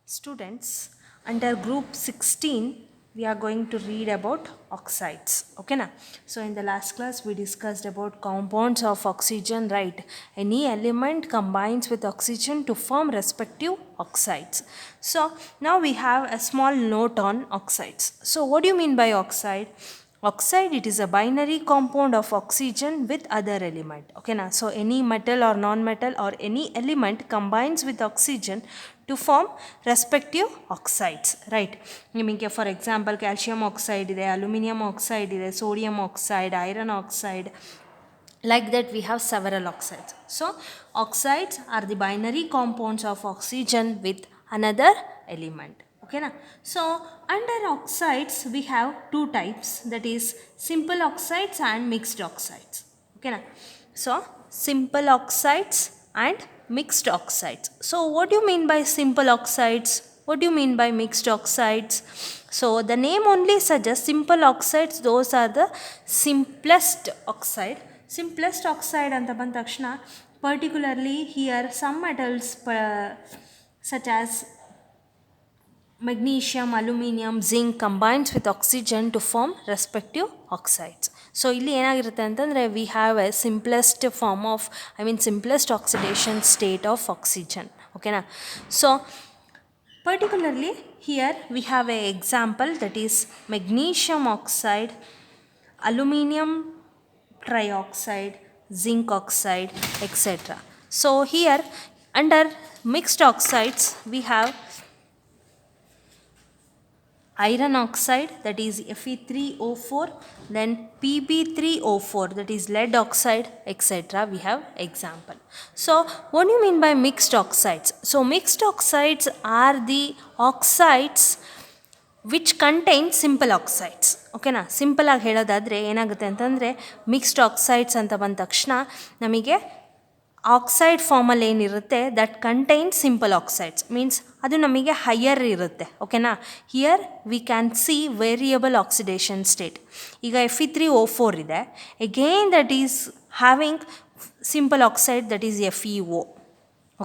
Students, under group 16, we are going to read about oxides. Okay, na? So, in the last class, we discussed about compounds of oxygen, right? Any element combines with oxygen to form respective oxides. So, now we have a small note on oxides. So, what do you mean by oxide? Oxide, it is a binary compound of oxygen with other element. Okay, na? So any metal or non-metal or any element combines with oxygen to form respective oxides, right? ನಿಮಗೆ for example calcium oxide ಇದೆ, aluminium oxide ಇದೆ, sodium oxide, iron oxide. Like that we have several oxides. So oxides are the binary compounds of oxygen with another element. Okay na? So under oxides we have two types, that is simple oxides and mixed oxides. Okay na? So simple oxides and mixed oxides. So what do you mean by simple oxides? What do you mean by mixed oxides? So the name only suggests simple oxides, those are the simplest oxide. Simplest oxide anta banda takshana, particularly here some metals such as magnesium, aluminum, zinc combines with oxygen to form respective oxides. So ಇಲ್ಲಿ ಏನಾಗಿರುತ್ತೆ ಅಂತಂದರೆ we have a simplest form of, simplest oxidation state of oxygen. Okay na? So particularly here we have an example, that is magnesium oxide, aluminum trioxide, zinc oxide, etc. So here under mixed oxides we have iron oxide, that is Fe3O4, then Pb3O4, that is lead oxide, etc. we have example. So what do you mean by mixed oxides? So mixed oxides are the oxides which contain simple oxides. ಓಕೆನಾ, ಸಿಂಪಲಾಗಿ ಹೇಳೋದಾದರೆ ಏನಾಗುತ್ತೆ ಅಂತಂದರೆ mixed oxides ಅಂತ ಬಂದ ತಕ್ಷಣ ನಮಗೆ oxide ಫಾರ್ಮಲ್ಲಿ ಏನಿರುತ್ತೆ that contain simple oxides, means ಅದು ನಮಗೆ ಹೈಯರ್ ಇರುತ್ತೆ. ಓಕೆನಾ, here we can see variable oxidation state. ಈಗ Fe3O4 ಇದೆ, again that is having simple oxide that is FeO.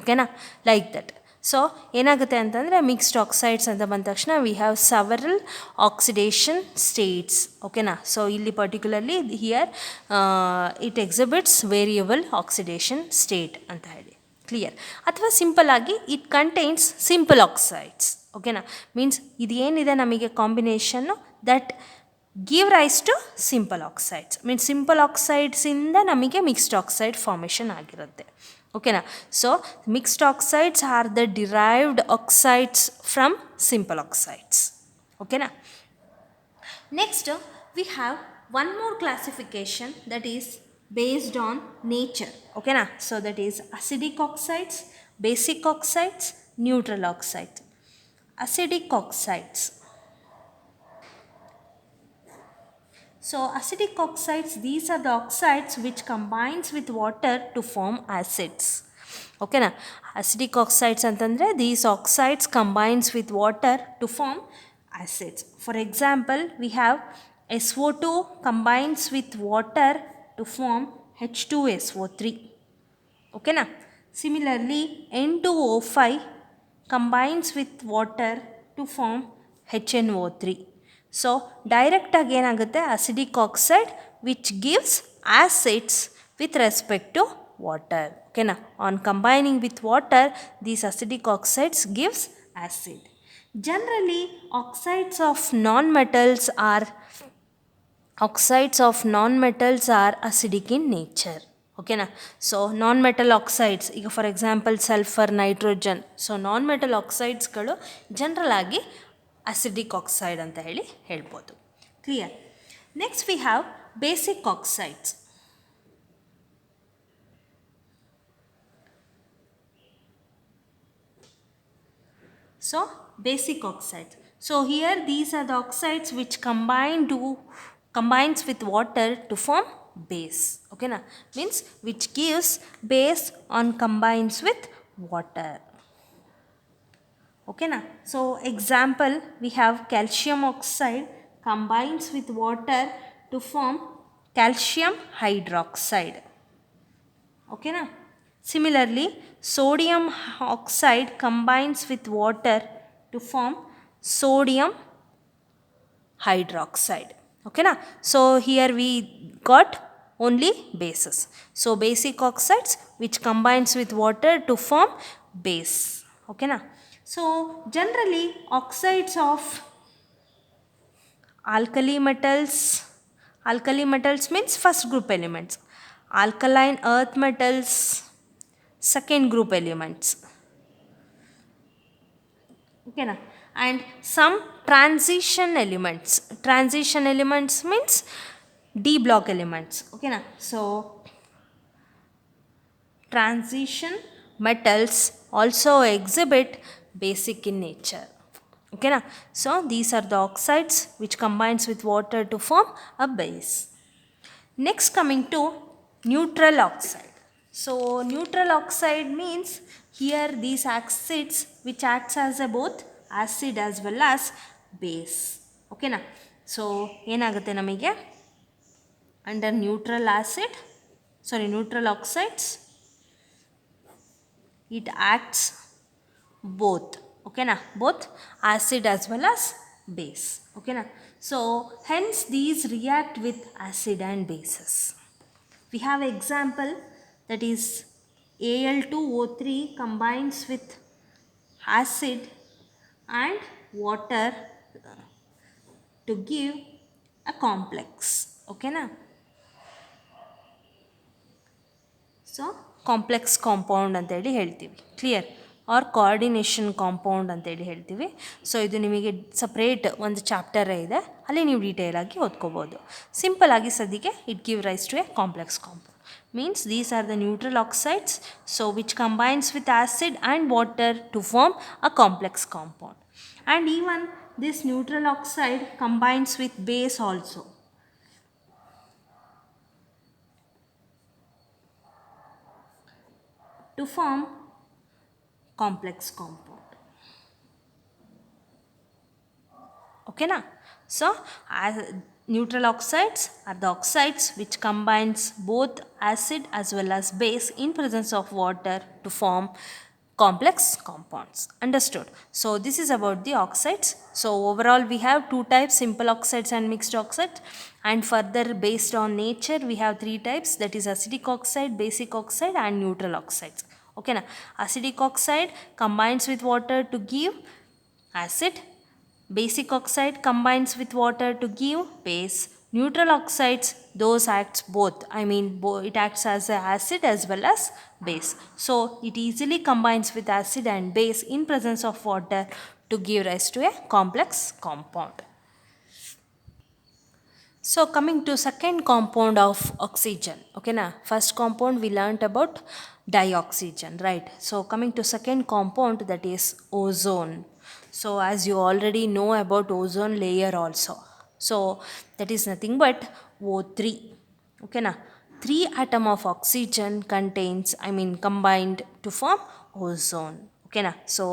ಓಕೆನಾ, ಲೈಕ್ ದಟ್. ಸೊ ಏನಾಗುತ್ತೆ ಅಂತಂದರೆ ಮಿಕ್ಸ್ಡ್ ಆಕ್ಸೈಡ್ಸ್ ಅಂತ ಬಂದ ತಕ್ಷಣ we have several oxidation States. ಓಕೆನಾ, ಸೊ ಇಲ್ಲಿ particularly here it exhibits variable oxidation state ಅಂತ ಹೇಳಿ ಕ್ಲಿಯರ್. ಅಥವಾ ಸಿಂಪಲ್ಲಾಗಿ ಇಟ್ ಕಂಟೈನ್ಸ್ ಸಿಂಪಲ್ ಆಕ್ಸೈಡ್ಸ್. ಓಕೆನಾ, ಮೀನ್ಸ್ ಇದು ಏನಿದೆ ನಮಗೆ combination that give rise to simple oxides, means simple ಆಕ್ಸೈಡ್ಸಿಂದ ನಮಗೆ ಮಿಕ್ಸ್ಡ್ ಆಕ್ಸೈಡ್ ಫಾರ್ಮೇಷನ್ ಆಗಿರುತ್ತೆ. ಓಕೆನಾ, so mixed oxides are the derived oxides from simple oxides. ಓಕೆನಾ, next we have one more classification that is based on nature. Okay na? So that is acidic oxides, basic oxides, neutral oxides. Acidic oxides. So acidic oxides, these are the oxides which combines with water to form acids. Okay na? Acidic oxides antandre these oxides combines with water to form acids. For example, we have SO2 combines with water to form H2SO3. Okay na? Similarly, N2O5 combines with water to form HNO3. So ಡೈರೆಕ್ಟಾಗಿ ಏನಾಗುತ್ತೆ acidic oxide which gives acids with respect to water. ಓಕೆನಾ, on combining with water these acidic oxides gives acid. Generally oxides of non metals are acidic in nature. ಓಕೆನಾ, so non metal oxides, ಈಗ for example sulphur, nitrogen, so non metal ಆಕ್ಸೈಡ್ಸ್ಗಳು general ಆಗಿ acidic oxide ಅಂತ ಹೇಳ್ಬೋದು. Clear. Next we have basic oxides. So basic oxides, so here these are the oxides which combines with water to form base. Okay na, means which gives base on combines with water. Okay na, so example we have calcium oxide combines with water to form calcium hydroxide. Okay na, similarly sodium oxide combines with water to form sodium hydroxide. Okay na? So here we got only bases. So basic oxides which combines with water to form base. Okay na? So generally oxides of alkali metals means first group elements, alkaline earth metals second group elements. Okay na? And some transition elements means d block elements. Okay na? So transition metals also exhibit basic in nature. Okay na? So these are the oxides which combines with water to form a base. Next coming to neutral oxide. So neutral oxide means here these acids which acts as a both acid as well as base. Okay na? So ಏನಾಗುತ್ತೆ ನಮಗೆ under neutral oxides it acts both. Okay na? Both acid as well as base. Okay na? So hence these react with acid and bases. We have example, that is Al2O3 combines with acid and water to give a complex. Okay na? So complex compound ಅಂತೇಳಿ ಹೇಳ್ತೀವಿ, clear, R coordination compound ಅಂತೇಳಿ ಹೇಳ್ತೀವಿ. So ಇದು ನಿಮಗೆ separate ಒಂದು ಚಾಪ್ಟರೇ ಇದೆ, ಅಲ್ಲಿ ನೀವು ಡೀಟೇಲಾಗಿ ಓದ್ಕೋಬೋದು. ಸಿಂಪಲ್ಲಾಗಿ ಸದ್ಯಕ್ಕೆ it give rise to a complex compound. Means these are the neutral oxides, so which combines with acid and water to form a complex compound. And even this neutral oxide combines with base also. To form complex compound. Okay na? So neutral oxides are the oxides which combines both acid as well as base in presence of water to form complex compounds. Understood? So this is about the oxides. So overall we have two types, simple oxides and mixed oxides, and further based on nature we have three types, that is acidic oxide, basic oxide and neutral oxides. Okay na? Acidic oxide combines with water to give acid, basic oxide combines with water to give base. Neutral oxides, those acts both, it acts as a acid as well as base. So it easily combines with acid and base in presence of water to give rise to a complex compound. So coming to second compound of oxygen. Okay na? First compound we learnt about dioxygen, right? So coming to second compound, that is ozone. So as you already know about ozone layer also. So that is nothing but O3. Okay na? 3 atom of oxygen combined to form ozone. Okay na? So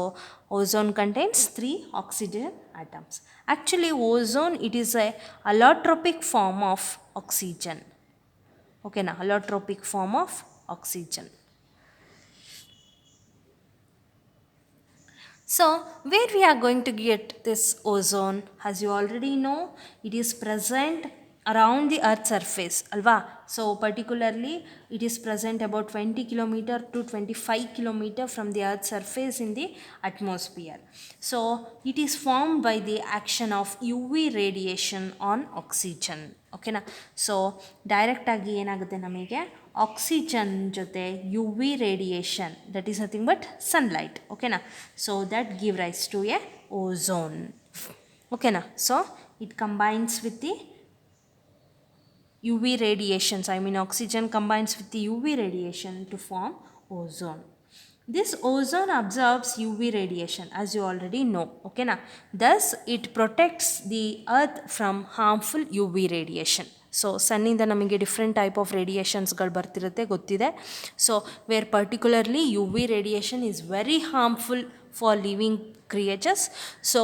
ozone contains 3 oxygen atoms. Actually ozone, it is a allotropic form of oxygen. Okay na? Allotropic form of oxygen. So where we are going to get this ozone? As you already know, it is present around the earth's surface, alva. So particularly it is present about 20 km to 25 km from the earth's surface in the atmosphere. So it is formed by the action of UV radiation on oxygen. Okay na? So direct agi enagutte namige oxygen jote UV radiation, that is nothing but sunlight. Okay na? So that give rise to a ozone. Okay na? So it combines with the UV radiations, oxygen combines with the UV radiation to form ozone. This ozone absorbs UV radiation, as you already know. Okay na? Thus it protects the earth from harmful UV radiation. So sunninda namige different type of radiations gal bartirutte gottide. So where particularly UV radiation is very harmful for living creatures, so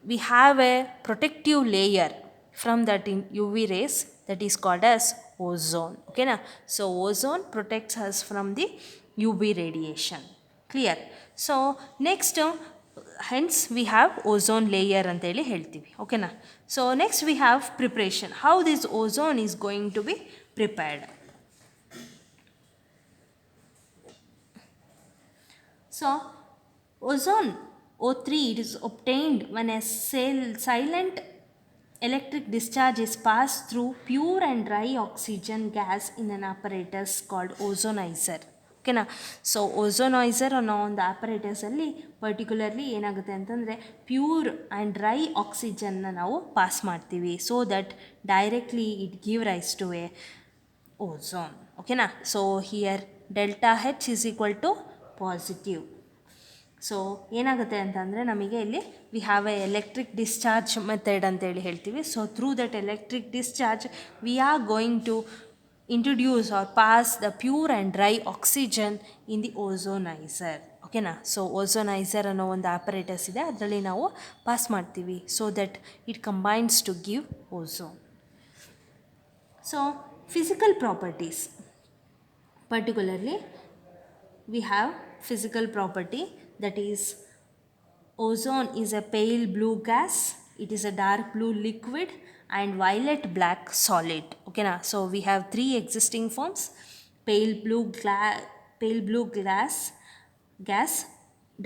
we have a protective layer from that UV rays, that is called as ozone. Okay na? So ozone protects us from the UV radiation. Clear? So next hence we have ozone layer ಅಂತೇಳಿ ಹೇಳ್ತೀವಿ. ಓಕೆನಾ. So next we have preparation, how this ozone is going to be prepared. So ozone O3, it is obtained when a silent electric discharge is passed through pure and dry oxygen gas in an apparatus called ozonizer. ಓಕೆನಾ. So ಓಝೋನೈಸರ್ ಅನ್ನೋ ಒಂದು ಆಪರೇಟಸಲ್ಲಿ particularly ಏನಾಗುತ್ತೆ ಅಂತಂದರೆ pure and dry ಆಕ್ಸಿಜನ್ನ ನಾವು pass ಮಾಡ್ತೀವಿ, so that directly it give rise to a ozone. ಓಕೆನಾ. So here delta H is equal to positive. So ಏನಾಗುತ್ತೆ ಅಂತಂದರೆ ನಮಗೆ ಇಲ್ಲಿ we have a electric discharge method ಅಂತೇಳಿ ಹೇಳ್ತೀವಿ. So through that electric discharge we are going to introduce or pass the pure and dry oxygen in the ozoniser. ಓಕೆನಾ. So ಓಝೋನೈಸರ್ ಅನ್ನೋ ಒಂದು ಆಪರೇಟಸ್ ಇದೆ, ಅದರಲ್ಲಿ ನಾವು ಪಾಸ್ ಮಾಡ್ತೀವಿ, so that it combines to give ozone. So physical properties, particularly we have physical property, that is ozone is a pale blue gas, it is a dark blue liquid and violet black solid. Okay na. So we have three existing forms: pale blue gas,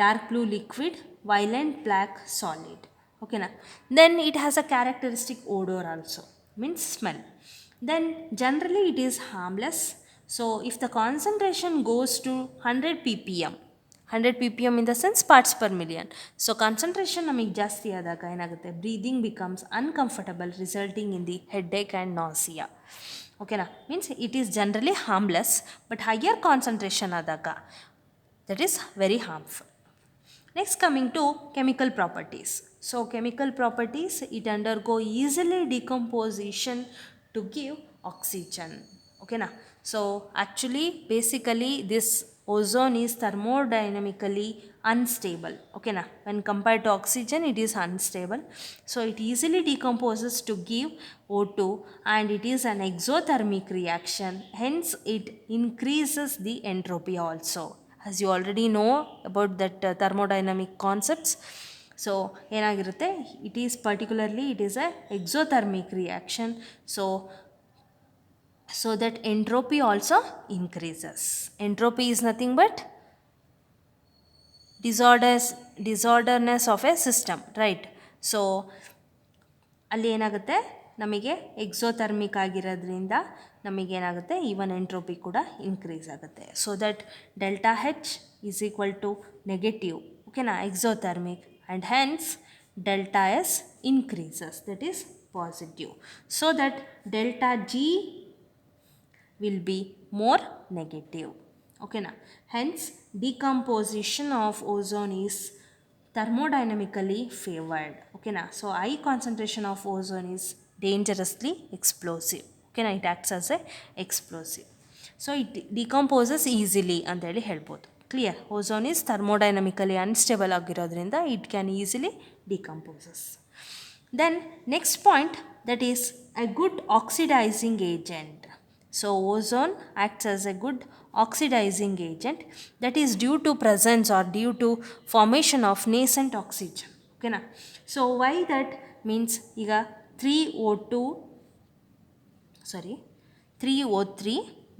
dark blue liquid, violet black solid. Okay na. Then it has a characteristic odor also, means smell. Then generally it is harmless. So if the concentration goes to 100 ppm, 100 ppm in the sense parts per million. So concentration ನಮಗೆ ಜಾಸ್ತಿ ಆದಾಗ ಏನಾಗುತ್ತೆ, breathing becomes uncomfortable, resulting in the headache and nausea. ಓಕೆನಾ. Means it is generally harmless, but higher concentration ಆದಾಗ that is very harmful. Next, coming to chemical properties. So chemical properties, it undergo easily decomposition to give oxygen. Okay na. So actually basically this ozone is thermodynamically unstable. Okay na. When compared to oxygen, it is unstable. So it easily decomposes to give O2 and it is an exothermic reaction. Hence it increases the entropy also. As you already know about that thermodynamic concepts. So ಏನಾಗಿರುತ್ತೆ, it is particularly it is a exothermic reaction. So that entropy also increases. Entropy is nothing but disorderness of a system, right? So ಅಲ್ಲಿ ಏನಾಗುತ್ತೆ, ನಮಗೆ exothermic ಆಗಿರೋದ್ರಿಂದ ನಮಗೇನಾಗುತ್ತೆ, even entropy ಕೂಡ increase ಆಗುತ್ತೆ. So that delta H is equal to negative. ಓಕೆನಾ, exothermic, and hence delta S increases, that is positive. So that delta G will be more negative. Okay na. Hence decomposition of ozone is thermodynamically favored. Okay na. So high concentration of ozone is dangerously explosive. Okay na. It acts as a explosive. So it decomposes easily ಅಂತ ಹೇಳಿ ಹೇಳ್ಬೋದು. Clear. Ozone is thermodynamically unstable ಆಗಿರೋದ್ರಿಂದ it can easily decomposes. Then next point, that is a good oxidizing agent. So ozone acts as a good oxidizing agent, that is due to presence or due to formation of nascent oxygen. Okay na. So why that means, ಈಗ 3O3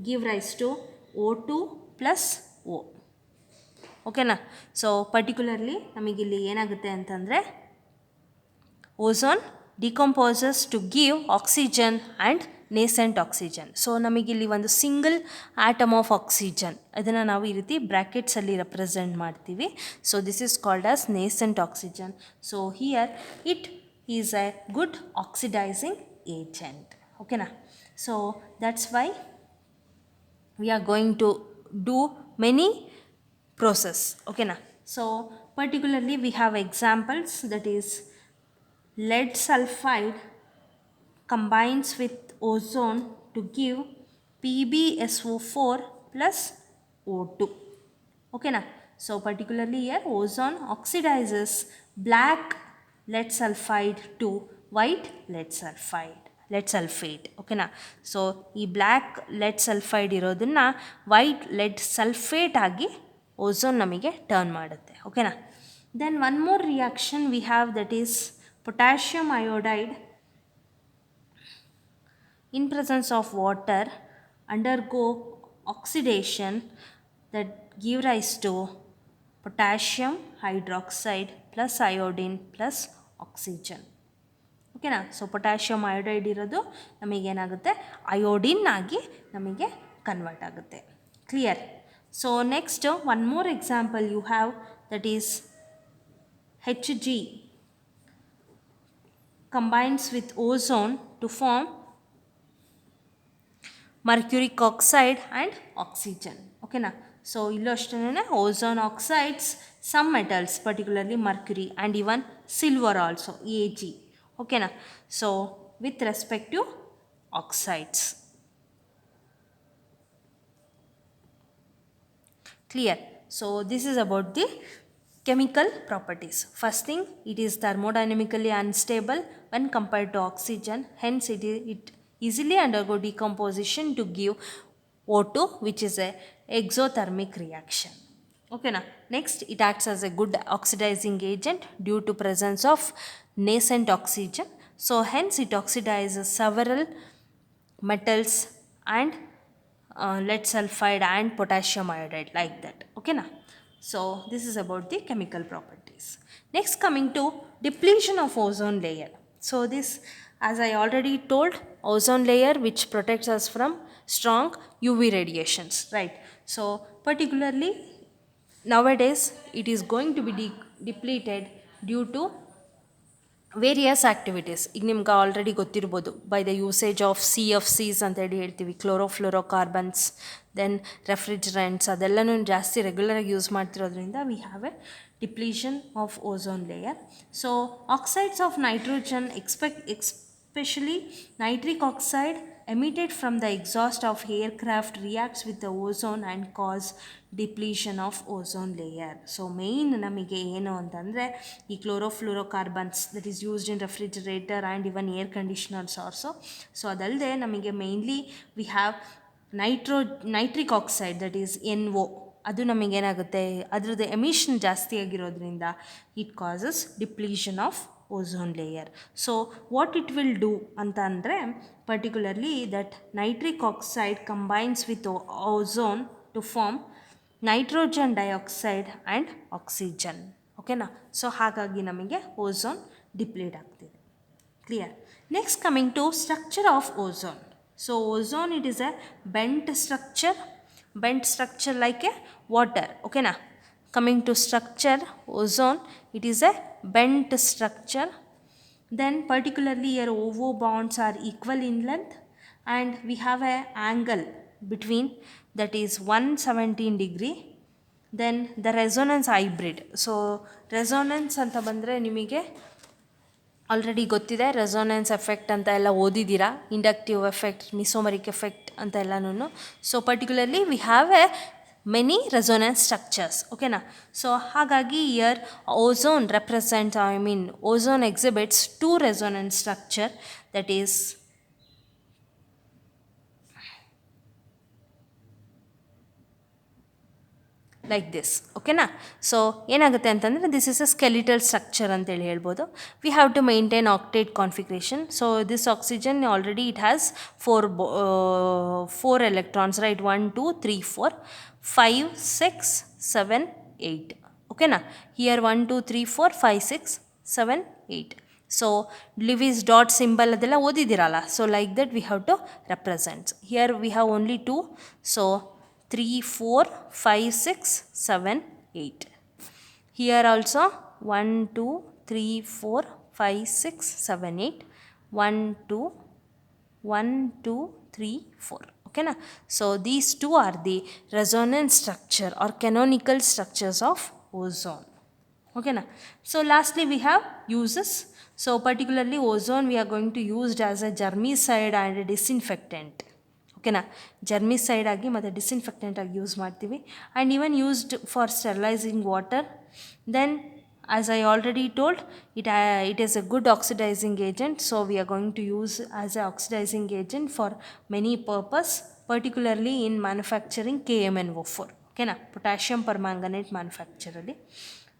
give rise to O2 plus O. Okay na. So particularly ನಮಗಿಲ್ಲಿ ಏನಾಗುತ್ತೆ ಅಂತಂದರೆ, ozone decomposes to give oxygen and nascent oxygen. So ನಮಗಿಲ್ಲಿ ಒಂದು single atom of oxygen, ಅದನ್ನು ನಾವು ಈ ರೀತಿ ಬ್ರ್ಯಾಕೆಟ್ಸಲ್ಲಿ ರೆಪ್ರೆಸೆಂಟ್ ಮಾಡ್ತೀವಿ. So this is called as nascent oxygen. So here it is a good oxidising agent. ಓಕೆನಾ. So that's why we are going to do many process. Okay na. So particularly we have examples, that is lead sulfide combines with ozone to give PbSO4 plus O2. Okay na. So particularly here ozone oxidizes black lead sulfide to white lead sulfate. Okay na. So ಈ black LED sulphide ಇರೋದನ್ನು white LED sulphate ಆಗಿ ozone ನಮಗೆ turn ಮಾಡುತ್ತೆ. ಓಕೆನಾ. Then one more reaction we have, that is potassium iodide in presence of water undergo oxidation that give rise to potassium hydroxide plus iodine plus oxygen. ಓಕೆನಾ. So potassium iodide ಇರೋದು ನಮಗೇನಾಗುತ್ತೆ, iodine ಆಗಿ ನಮಗೆ convert ಆಗುತ್ತೆ. Clear. So next one more example you have, that is Hg combines with ozone to form mercuric oxide and oxygen. ಓಕೆನಾ. So ಇಲ್ಲೂ ಅಷ್ಟೇ ozone oxides some metals particularly mercury and even silver also Ag. ಓಕೆನಾ. So with respect to oxides. Clear. So this is about the chemical properties. First thing, it is thermodynamically unstable when compared to oxygen, hence it easily undergo decomposition to give O2, which is a exothermic reaction. Okay na. Next, it acts as a good oxidizing agent due to presence of nascent oxygen, so hence it oxidizes several metals and lead sulfide and potassium iodide, like that. Okay na. So this is about the chemical properties. Next, coming to depletion of ozone layer. So this, as I already told, ozone layer which protects us from strong UV radiations, right? So particularly nowadays it is going to be depleted due to various activities. ಈಗ ನಿಮ್ಗೆ already ಗೊತ್ತಿರ್ಬೋದು, by the usage of CFCs ಅಂತೇಳಿ ಹೇಳ್ತೀವಿ, chlorofluorocarbons, then refrigerants, ಅದೆಲ್ಲನೂ ಜಾಸ್ತಿ ರೆಗ್ಯುಲರಾಗಿ use ಮಾಡ್ತಿರೋದ್ರಿಂದ we have a depletion of ozone layer. So oxides of nitrogen especially nitric oxide emitted from the exhaust of aircraft reacts with the ozone and cause depletion of ozone layer. So main ನಮಗೆ ಏನು ಅಂತಂದರೆ ಈ chlorofluorocarbons that is used in refrigerator and even air conditioners also. So ಅದಲ್ಲದೆ ನಮಗೆ mainly we have nitric oxide that is NO. ಅದು ನಮಗೇನಾಗುತ್ತೆ, ಅದರದ್ದು emission ಜಾಸ್ತಿ ಆಗಿರೋದ್ರಿಂದ it causes depletion of ozone layer. So what it will do anta andre, particularly that nitric oxide combines with ozone to form nitrogen dioxide and oxygen. Okay na. So ಹಾಗಾಗಿ ನಮಗೆ ozone deplete ಆಗ್ತಿದೆ. Clear. Next, coming to structure of ozone. So ozone, it is a bent structure like a water. Okay na. Coming to structure, ozone, it is a bent structure. Then particularly your OVO bonds are equal in length and we have a angle between, that is 117 degree. Then the resonance hybrid. So resonance anta bandre nimige already ಗೊತ್ತಿದೆ, resonance effect ಅಂತ ಎಲ್ಲ ಓದಿದ್ದೀರಾ, inductive effect, ಮಿಸೋಮರಿಕ್ effect ಅಂತ ಎಲ್ಲನೂ. So particularly V have A many resonance structures. Okay na. So ಹಾಗಾಗಿ here ozone represents, ozone exhibits two resonance structure, that is like this. Okay na. So ಏನಾಗುತ್ತೆ ಅಂತಂದರೆ, this is a skeletal structure ಅಂತೇಳಿ ಹೇಳ್ಬೋದು. We have to maintain octet configuration. So this oxygen already it has four electrons, right? 1 2 3 4 5 6 7 8. Okay na. Here 1 2 3 4 5 6 7 8. So Lewis dot symbol ಅದೆಲ್ಲ ಓದಿದ್ದೀರಲ್ಲ. So like that we have to represent. Here we have only 2. So 3 4 5 6 7 8. Here also 1 2 3 4 5 6 7 8. 1 2 1 2 3 4. Okay na. So these two are the resonance structure or canonical structures of ozone. Okay na. So lastly we have uses. So particularly ozone we are going to use as a germicide and a disinfectant. ಓಕೆನಾ. ಜರ್ಮಿಸೈಡ್ ಆಗಿ ಮತ್ತು disinfectant ಆಗಿ use ಮಾಡ್ತೀವಿ, and even used for sterilising water. Then as I already told, it is a good oxidizing agent, so we are going to use as a oxidizing agent for many purpose, particularly in manufacturing KMnO4. ಓಕೆನಾ, potassium permanganate ಮ್ಯಾನುಫ್ಯಾಕ್ಚರಲ್ಲಿ.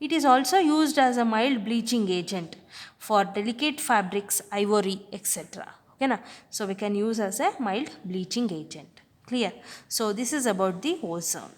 It is also used as a mild bleaching agent for delicate fabrics, ivory, etc. Okay na? So we can use as a mild bleaching agent. Clear? So this is about the ozone.